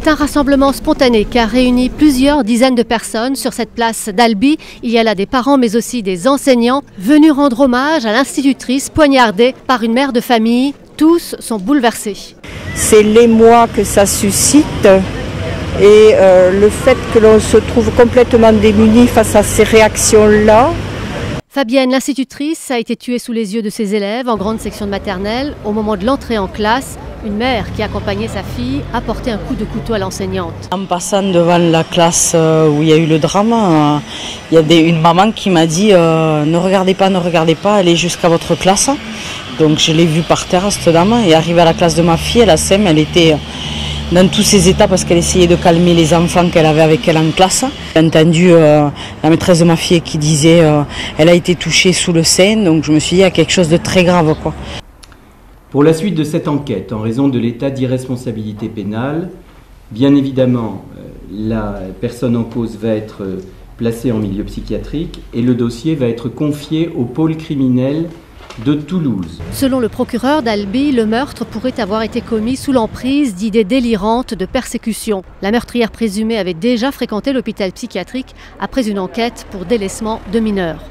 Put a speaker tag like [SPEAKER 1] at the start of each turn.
[SPEAKER 1] C'est un rassemblement spontané qui a réuni plusieurs dizaines de personnes sur cette place d'Albi. Il y a là des parents mais aussi des enseignants venus rendre hommage à l'institutrice poignardée par une mère de famille. Tous sont bouleversés.
[SPEAKER 2] C'est l'émoi que ça suscite et le fait que l'on se trouve complètement démuni face à ces réactions-là.
[SPEAKER 1] Fabienne, l'institutrice, a été tuée sous les yeux de ses élèves en grande section de maternelle. Au moment de l'entrée en classe, une mère qui accompagnait sa fille a porté un coup de couteau à l'enseignante.
[SPEAKER 3] En passant devant la classe où il y a eu le drame, il y a une maman qui m'a dit ne regardez pas, allez jusqu'à votre classe. Donc je l'ai vue par terre, cette dame, et arrivée à la classe de ma fille, la SEM, elle était dans tous ses états parce qu'elle essayait de calmer les enfants qu'elle avait avec elle en classe. J'ai entendu la maîtresse de ma fille qui disait elle a été touchée sous le sein, donc je me suis dit il y a quelque chose de très grave, quoi.
[SPEAKER 4] Pour la suite de cette enquête, en raison de l'état d'irresponsabilité pénale, bien évidemment, la personne en cause va être placée en milieu psychiatrique et le dossier va être confié au pôle criminel de Toulouse.
[SPEAKER 1] Selon le procureur d'Albi, le meurtre pourrait avoir été commis sous l'emprise d'idées délirantes de persécution. La meurtrière présumée avait déjà fréquenté l'hôpital psychiatrique après une enquête pour délaissement de mineurs.